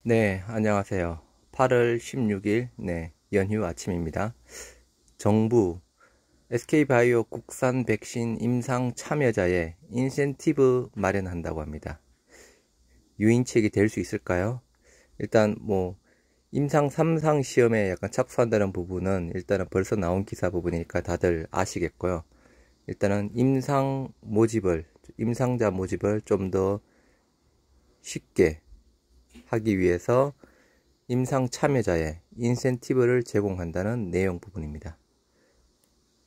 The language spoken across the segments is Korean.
네, 안녕하세요. 8월 16일, 연휴 아침입니다. 정부 SK바이오 국산 백신 임상 참여자의 인센티브 마련한다고 합니다. 유인책이 될 수 있을까요? 일단 임상 3상 시험에 약간 착수한다는 부분은 일단은 벌써 나온 기사 부분이니까 다들 아시겠고요. 일단은 임상자 모집을 좀 더 쉽게 하기 위해서 임상 참여자의 인센티브를 제공한다는 내용 부분입니다.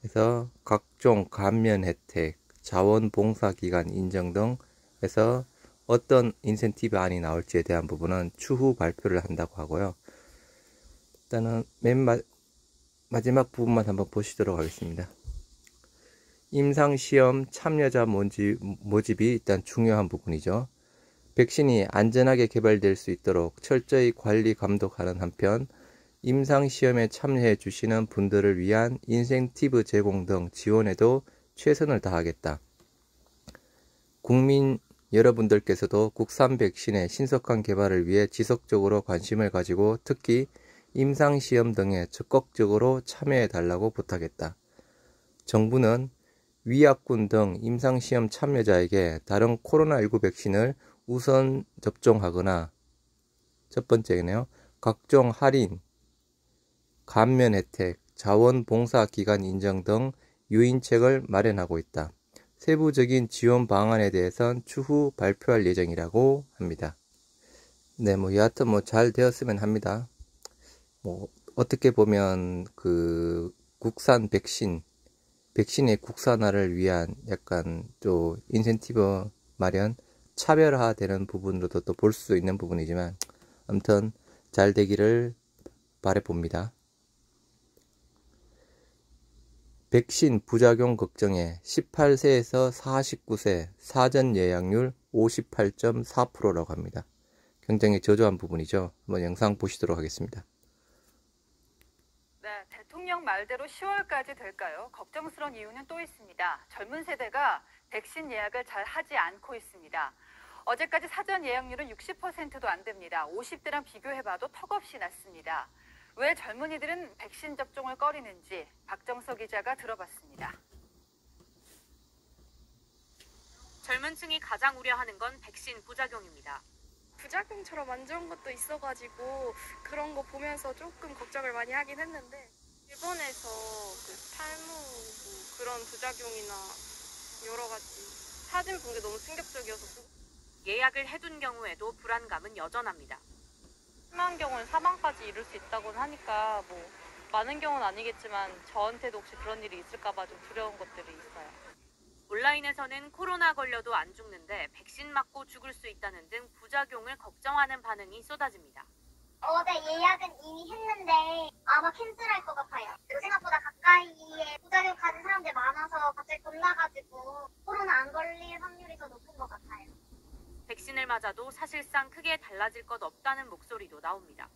그래서 각종 감면 혜택, 자원봉사기관 인정 등에서 어떤 인센티브 안이 나올지에 대한 부분은 추후 발표를 한다고 하고요. 일단은 마지막 부분만 한번 보시도록 하겠습니다. 임상시험 참여자 모집이 일단 중요한 부분이죠. 백신이 안전하게 개발될 수 있도록 철저히 관리 감독하는 한편 임상시험에 참여해 주시는 분들을 위한 인센티브 제공 등 지원에도 최선을 다하겠다. 국민 여러분들께서도 국산 백신의 신속한 개발을 위해 지속적으로 관심을 가지고 특히 임상시험 등에 적극적으로 참여해 달라고 부탁했다. 정부는 위약군 등 임상시험 참여자에게 다른 코로나19 백신을 우선 접종하거나 첫 번째네요. 각종 할인, 감면 혜택, 자원봉사기관 인정 등 유인책을 마련하고 있다. 세부적인 지원 방안에 대해선 추후 발표할 예정이라고 합니다. 네, 여하튼 잘 되었으면 합니다. 어떻게 보면 국산 백신의 국산화를 위한 약간 또 인센티브 마련, 차별화되는 부분으로도 또 볼 수 있는 부분이지만 아무튼 잘 되기를 바라봅니다. 백신 부작용 걱정에 18세에서 49세 사전 예약률 58.4%라고 합니다. 굉장히 저조한 부분이죠. 한번 영상 보시도록 하겠습니다. 네, 대통령 말대로 10월까지 될까요? 걱정스러운 이유는 또 있습니다. 젊은 세대가 백신 예약을 잘 하지 않고 있습니다. 어제까지 사전 예약률은 60%도 안 됩니다. 50대랑 비교해봐도 턱없이 낮습니다. 왜 젊은이들은 백신 접종을 꺼리는지 박정석 기자가 들어봤습니다. 젊은 층이 가장 우려하는 건 백신 부작용입니다. 부작용처럼 안 좋은 것도 있어가지고 그런 거 보면서 조금 걱정을 많이 하긴 했는데, 일본에서 탈모 그런 부작용이나 여러 가지 사진 본 게 너무 충격적이어서 예약을 해둔 경우에도 불안감은 여전합니다. 심한 경우는 사망까지 이룰 수 있다고는 하니까 많은 경우는 아니겠지만 저한테도 혹시 그런 일이 있을까봐 좀 두려운 것들이 있어요. 온라인에서는 코로나 걸려도 안 죽는데 백신 맞고 죽을 수 있다는 등 부작용을 걱정하는 반응이 쏟아집니다. 어제 예약은 이미 했는데 아마 캔슬할 것 같아요. 생각보다 가까이에 부작용 가진 사람들이 많아서 갑자기 겁나가지고 코로나 안 걸릴 확률이 더 높은 것 같아요. 백신을 맞아도 사실상 크게 달라질 것 없다는 목소리도 나옵니다.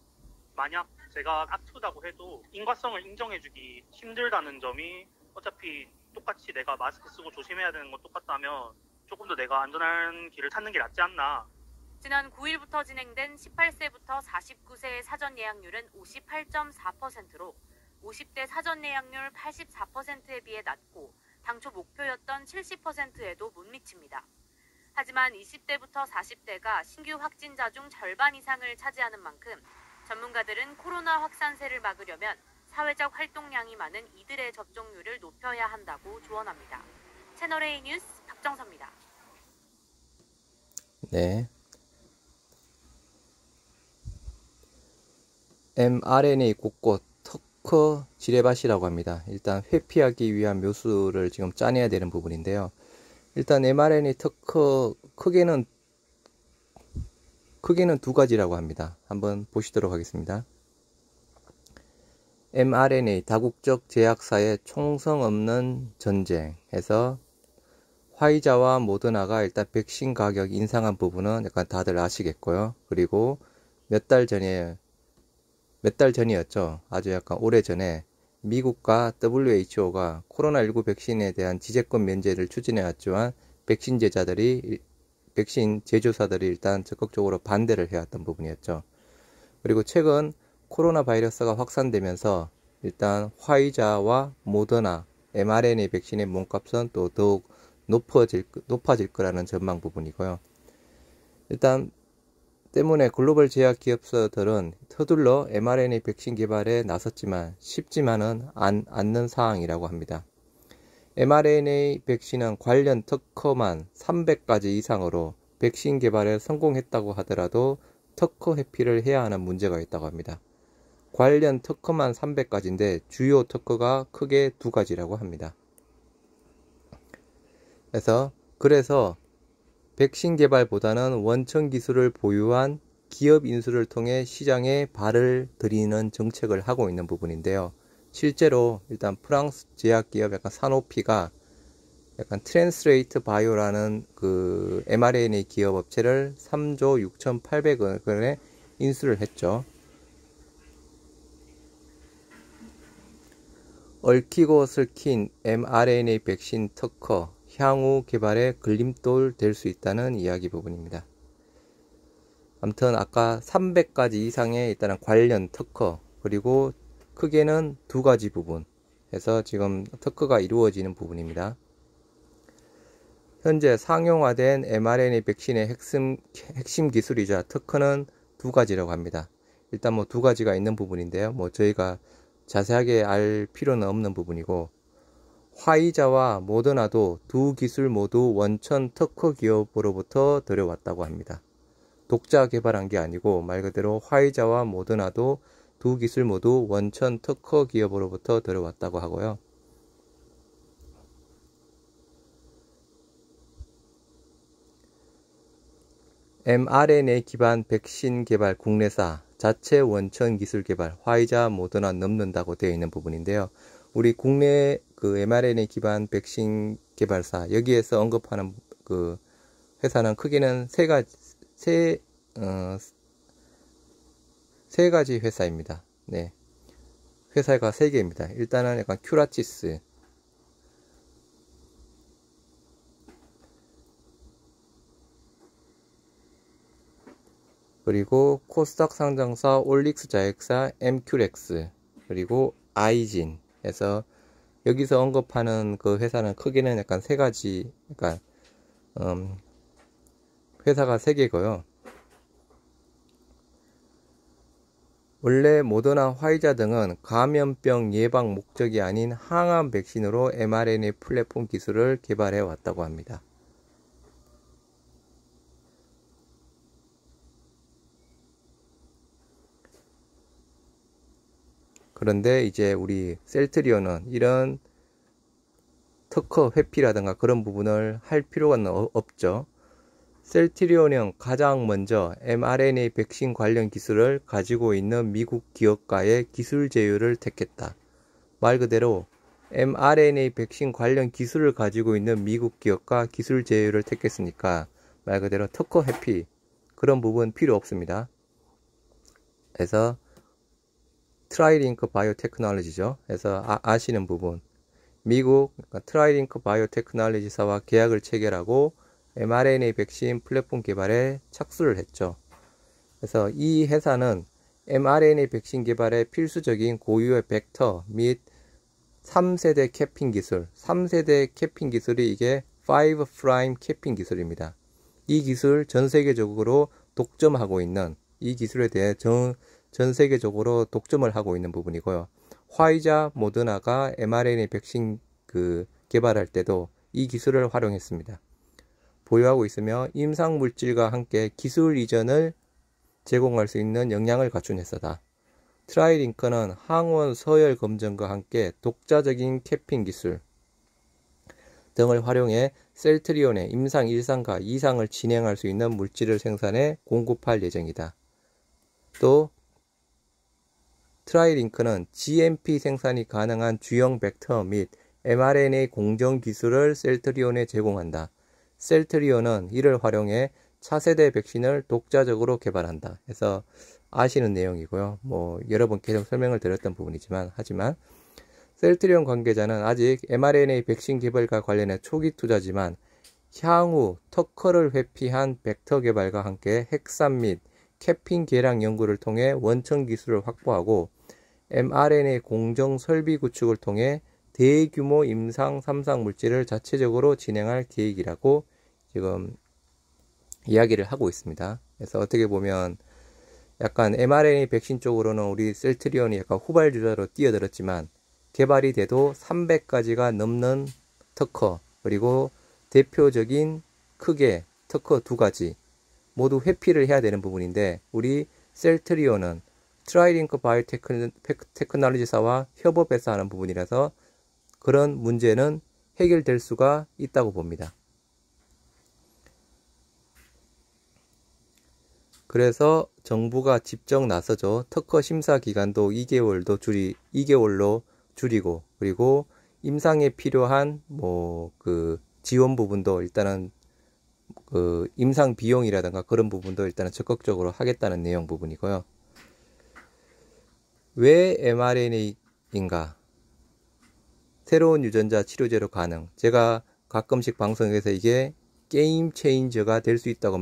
만약 제가 아프다고 해도 인과성을 인정해주기 힘들다는 점이 어차피 똑같이 내가 마스크 쓰고 조심해야 되는 건 똑같다면 조금 더 내가 안전한 길을 찾는 게 낫지 않나. 지난 9일부터 진행된 18세부터 49세의 사전 예약률은 58.4%로 50대 사전 예약률 84%에 비해 낮고 당초 목표였던 70%에도 못 미칩니다. 하지만 20대부터 40대가 신규 확진자 중 절반 이상을 차지하는 만큼 전문가들은 코로나 확산세를 막으려면 사회적 활동량이 많은 이들의 접종률을 높여야 한다고 조언합니다. 채널A 뉴스 박정서입니다. 네. mRNA 곳곳 특허 지뢰밭이라고 합니다. 일단 회피하기 위한 묘수를 지금 짜내야 되는 부분인데요. 일단 mRNA 특허 크게는 두 가지라고 합니다. 한번 보시도록 하겠습니다. mRNA 다국적 제약사의 총성 없는 전쟁에서 화이자와 모더나가 일단 백신 가격 인상한 부분은 약간 다들 아시겠고요. 그리고 몇 달 전이었죠. 아주 약간 오래전에 미국과 WHO가 코로나19 백신에 대한 지재권 면제를 추진해왔지만 백신 제조사들이 일단 적극적으로 반대를 해왔던 부분이었죠. 그리고 최근 코로나 바이러스가 확산되면서 일단 화이자와 모더나 mRNA 백신의 몸값은 또 더욱 높아질 거라는 전망 부분이고요. 일단 때문에 글로벌 제약 기업들은 서둘러 mRNA 백신 개발에 나섰지만 쉽지만은 않는 상황이라고 합니다. mRNA 백신은 관련 특허만 300가지 이상으로 백신 개발에 성공했다고 하더라도 특허 회피를 해야 하는 문제가 있다고 합니다. 관련 특허만 300가지인데 주요 특허가 크게 2가지라고 합니다. 그래서 백신 개발보다는 원천 기술을 보유한 기업 인수를 통해 시장에 발을 들이는 정책을 하고 있는 부분인데요. 실제로 일단 프랑스 제약기업 약간 사노피가 약간 트랜스레이트 바이오라는 그 mRNA 기업 업체를 3조 6,800억 원에 인수를 했죠. 얽히고 설킨 mRNA 백신 특허 향후 개발에 걸림돌 될 수 있다는 이야기 부분입니다. 아무튼 아까 300가지 이상의 일단은 관련 특허 그리고 크게는 2가지 부분 해서 지금 특허가 이루어지는 부분입니다. 현재 상용화된 mRNA 백신의 핵심 기술이자 특허는 2가지라고 합니다. 일단 뭐 2가지가 있는 부분인데요. 뭐 저희가 자세하게 알 필요는 없는 부분이고, 화이자와 모더나도 2 기술 모두 원천 특허 기업으로부터 들여왔다고 합니다. 독자 개발한 게 아니고 말 그대로 화이자와 모더나도 2 기술 모두 원천 특허 기업으로부터 들여왔다고 하고요. mRNA 기반 백신 개발 국내사 자체 원천 기술 개발 화이자 모더나 넘는다고 되어 있는 부분인데요. 우리 국내 그 mRNA 기반 백신 개발사 여기에서 언급하는 그 회사는 크게는 세 가지 회사입니다. 네. 회사가 3개입니다. 일단은 약간 큐라치스, 그리고 코스닥 상장사 올릭스 자회사 엠큐렉스, 그리고 아이진 해서 여기서 언급하는 그 회사는 크게는 약간 3가지, 그러니까 회사가 3개고요. 원래 모더나, 화이자 등은 감염병 예방 목적이 아닌 항암 백신으로 mRNA 플랫폼 기술을 개발해 왔다고 합니다. 그런데 이제 우리 셀트리온은 이런 특허 회피라든가 그런 부분을 할 필요가 없죠. 셀트리온은 가장 먼저 mRNA 백신 관련 기술을 가지고 있는 미국 기업가의 기술 제휴를 택했다. 말 그대로 mRNA 백신 관련 기술을 가지고 있는 미국 기업과 기술 제휴를 택했으니까 말 그대로 특허 회피 그런 부분 필요 없습니다. 그래서 트라이링크 바이오테크놀로지죠. 그래서 아시는 부분, 미국 트라이링크 바이오테크놀로지사와 계약을 체결하고 mRNA 백신 플랫폼 개발에 착수를 했죠. 그래서 이 회사는 mRNA 백신 개발에 필수적인 고유의 벡터 및 3세대 캐핑 기술, 3세대 캐핑 기술이 이게 5' 캐핑 기술입니다. 이 기술 전 세계적으로 독점하고 있는 이 기술에 대해 전 세계적으로 독점을 하고 있는 부분이고요. 화이자, 모더나가 mRNA 백신 개발할 때도 이 기술을 활용했습니다. 보유하고 있으며 임상 물질과 함께 기술 이전을 제공할 수 있는 역량을 갖춘 회사다. 트라이링크는 항원 서열 검증과 함께 독자적인 캐핑 기술 등을 활용해 셀트리온의 임상 1상과 2상을 진행할 수 있는 물질을 생산해 공급할 예정이다. 또 트라이링크는 GMP 생산이 가능한 주형 벡터 및 mRNA 공정 기술을 셀트리온에 제공한다. 셀트리온은 이를 활용해 차세대 백신을 독자적으로 개발한다. 해서 아시는 내용이고요. 뭐 여러 번 계속 설명을 드렸던 부분이지만 하지만 셀트리온 관계자는 아직 mRNA 백신 개발과 관련해 초기 투자지만 향후 특허를 회피한 벡터 개발과 함께 핵산 및 캐핀 계량 연구를 통해 원천 기술을 확보하고 mRNA 공정 설비 구축을 통해 대규모 임상 3상 물질을 자체적으로 진행할 계획이라고 지금 이야기를 하고 있습니다. 그래서 어떻게 보면 약간 mRNA 백신 쪽으로는 우리 셀트리온이 약간 후발주자로 뛰어들었지만 개발이 돼도 300가지가 넘는 특허, 그리고 대표적인 크게 특허 2가지 모두 회피를 해야 되는 부분인데, 우리 셀트리온은 트라이링크 바이오테크놀로지사와 협업해서 하는 부분이라서 그런 문제는 해결될 수가 있다고 봅니다. 그래서 정부가 직접 나서죠. 특허 심사 기간도 2개월로 줄이고, 그리고 임상에 필요한 그 지원 부분도 일단은 그 임상 비용이라든가 그런 부분도 일단은 적극적으로 하겠다는 내용 부분이고요. 왜 mRNA인가? 새로운 유전자 치료제로 가능. 제가 가끔씩 방송에서 이게 게임 체인저가 될 수 있다고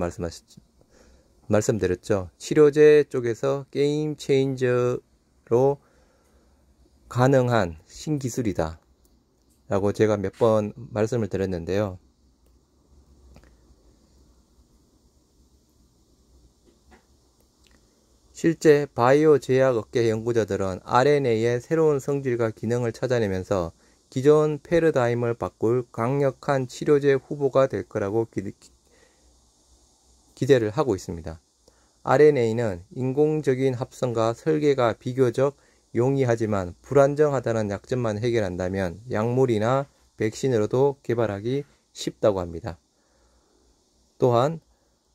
말씀드렸죠. 치료제 쪽에서 게임 체인저로 가능한 신기술이다 라고 제가 몇 번 말씀을 드렸는데요. 실제 바이오 제약 업계 연구자들은 RNA의 새로운 성질과 기능을 찾아내면서 기존 패러다임을 바꿀 강력한 치료제 후보가 될 거라고 기대를 하고 있습니다. RNA는 인공적인 합성과 설계가 비교적 용이하지만 불안정하다는 약점만 해결한다면 약물이나 백신으로도 개발하기 쉽다고 합니다. 또한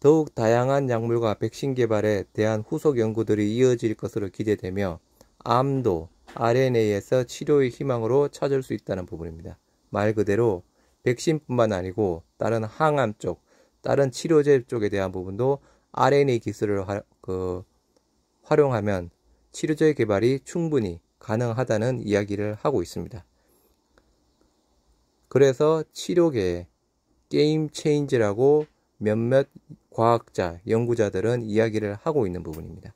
더욱 다양한 약물과 백신 개발에 대한 후속 연구들이 이어질 것으로 기대되며 암도 RNA에서 치료의 희망으로 찾을 수 있다는 부분입니다. 말 그대로 백신뿐만 아니고 다른 항암 쪽, 다른 치료제 쪽에 대한 부분도 RNA 기술을 활용하면 치료제 개발이 충분히 가능하다는 이야기를 하고 있습니다. 그래서 치료계에 게임 체인지라고 몇몇 과학자, 연구자들은 이야기를 하고 있는 부분입니다.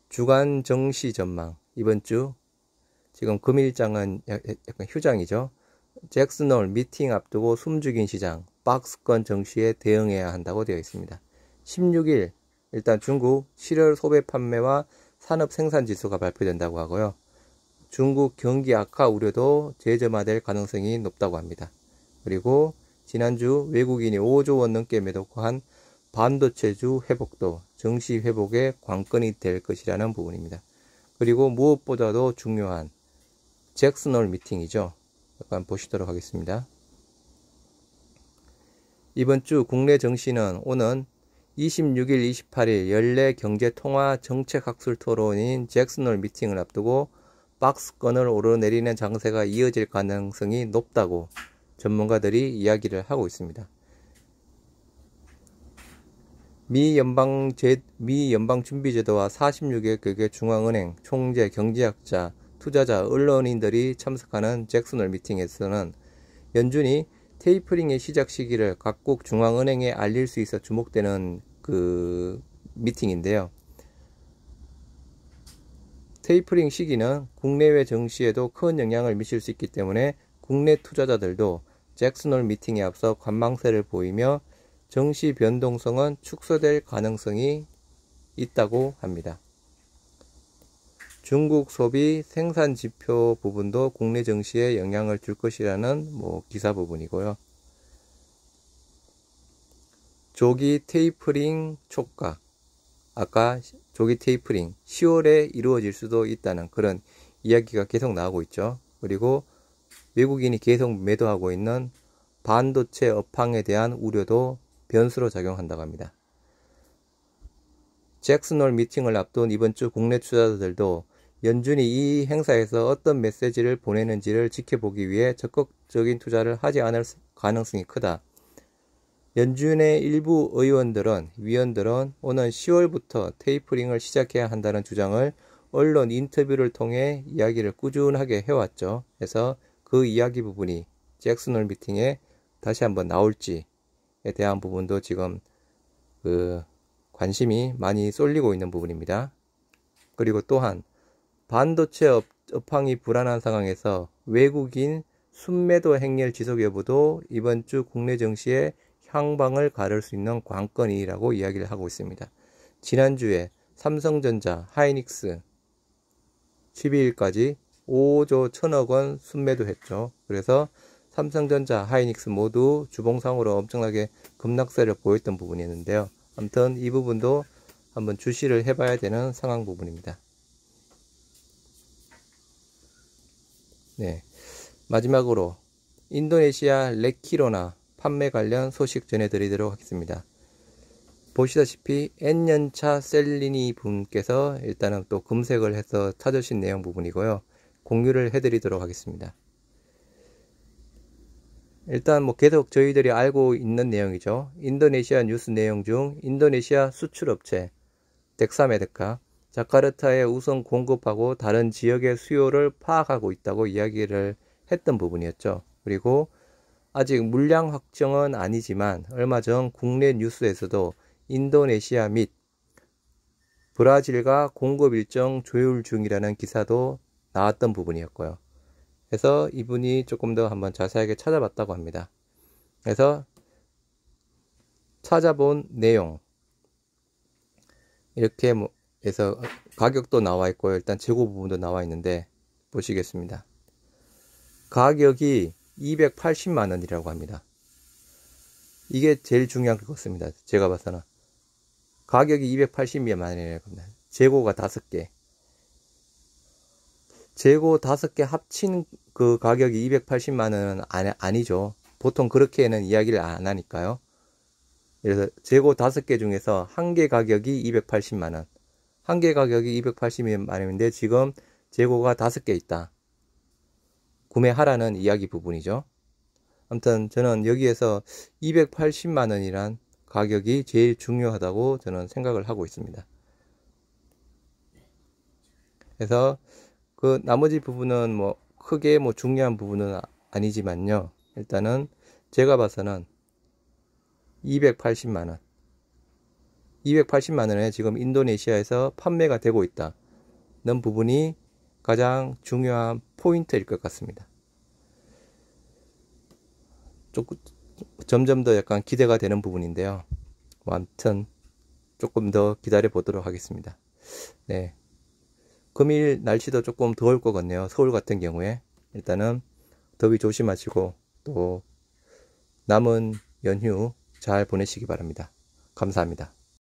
주간 정시 전망. 이번 주 지금 금일장은 약간 휴장이죠. 잭슨홀 미팅 앞두고 숨죽인 시장, 박스권 정시에 대응해야 한다고 되어 있습니다. 16일 일단 중국 7월 소비 판매와 산업 생산 지수가 발표된다고 하고요. 중국 경기 악화 우려도 재점화될 가능성이 높다고 합니다. 그리고 지난주 외국인이 5조 원 넘게 매도한 반도체주 회복도 정시 회복의 관건이 될 것이라는 부분입니다. 그리고 무엇보다도 중요한 잭슨홀 미팅이죠. 잠깐 보시도록 하겠습니다. 이번 주 국내 정시는 오는 26일, 28일 연례 경제통화 정책학술 토론인 잭슨홀 미팅을 앞두고 박스권을 오르내리는 장세가 이어질 가능성이 높다고 전문가들이 이야기를 하고 있습니다. 미 연방준비제도와 46개 중앙은행, 총재, 경제학자, 투자자, 언론인들이 참석하는 잭슨홀 미팅에서는 연준이 테이퍼링의 시작 시기를 각국 중앙은행에 알릴 수 있어 주목되는 그 미팅인데요. 테이퍼링 시기는 국내외 정시에도 큰 영향을 미칠 수 있기 때문에 국내 투자자들도 잭슨홀 미팅에 앞서 관망세를 보이며 정시 변동성은 축소될 가능성이 있다고 합니다. 중국 소비 생산 지표 부분도 국내 정시에 영향을 줄 것이라는 기사 부분이고요. 조기 테이퍼링 촉각, 아까 조기 테이퍼링 10월에 이루어질 수도 있다는 그런 이야기가 계속 나오고 있죠. 그리고 외국인이 계속 매도하고 있는 반도체 업황에 대한 우려도 변수로 작용한다고 합니다. 잭슨홀 미팅을 앞둔 이번 주 국내 투자자들도 연준이 이 행사에서 어떤 메시지를 보내는지를 지켜보기 위해 적극적인 투자를 하지 않을 가능성이 크다. 연준의 일부 위원들은 오는 10월부터 테이퍼링을 시작해야 한다는 주장을 언론 인터뷰를 통해 이야기를 꾸준하게 해왔죠. 그래서 그 이야기 부분이 잭슨홀 미팅에 다시 한번 나올지에 대한 부분도 지금 관심이 많이 쏠리고 있는 부분입니다. 그리고 또한 반도체 업황이 불안한 상황에서 외국인 순매도 행렬 지속 여부도 이번 주 국내 증시의 향방을 가를 수 있는 관건이라고 이야기를 하고 있습니다. 지난주에 삼성전자, 하이닉스 12일까지 5조 1000억 원 순매도 했죠. 그래서 삼성전자, 하이닉스 모두 주봉상으로 엄청나게 급락세를 보였던 부분이었는데요. 아무튼 이 부분도 한번 주시를 해봐야 되는 상황 부분입니다. 네, 마지막으로 인도네시아 레키로나 판매 관련 소식 전해드리도록 하겠습니다. 보시다시피 N년차 셀리니 분께서 일단은 또 검색을 해서 찾으신 내용 부분이고요. 공유를 해드리도록 하겠습니다. 일단 뭐 계속 저희들이 알고 있는 내용이죠. 인도네시아 뉴스 내용 중 인도네시아 수출업체 덱사메드카 자카르타에 우선 공급하고 다른 지역의 수요를 파악하고 있다고 이야기를 했던 부분이었죠. 그리고 아직 물량 확정은 아니지만 얼마 전 국내 뉴스에서도 인도네시아 및 브라질과 공급 일정 조율 중이라는 기사도 나왔던 부분이었고요. 그래서 이분이 조금 더 한번 자세하게 찾아봤다고 합니다. 그래서 찾아본 내용 이렇게 해서 가격도 나와 있고요. 일단 재고 부분도 나와 있는데 보시겠습니다. 가격이 280만원이라고 합니다. 이게 제일 중요한 것 같습니다. 제가 봐서는 가격이 280만원이라고 합니다. 재고가 5개. 재고 5개 합친 그 가격이 280만원은 아니죠. 보통 그렇게는 이야기를 안 하니까요. 그래서 재고 5개 중에서 한 개 가격이 280만원. 한 개 가격이 280만원인데 지금 재고가 5개 있다. 구매하라는 이야기 부분이죠. 아무튼 저는 여기에서 280만원이란 가격이 제일 중요하다고 저는 생각을 하고 있습니다. 그래서 그 나머지 부분은 뭐 크게 뭐 중요한 부분은 아니지만요. 일단은 제가 봐서는 280만원 280만원에 지금 인도네시아에서 판매가 되고 있다는 부분이 가장 중요한 포인트일 것 같습니다. 조금 점점 더 약간 기대가 되는 부분인데요. 뭐 아무튼 조금 더 기다려 보도록 하겠습니다. 네, 금일 날씨도 조금 더울 것 같네요. 서울 같은 경우에 일단은 더위 조심하시고 또 남은 연휴 잘 보내시기 바랍니다. 감사합니다.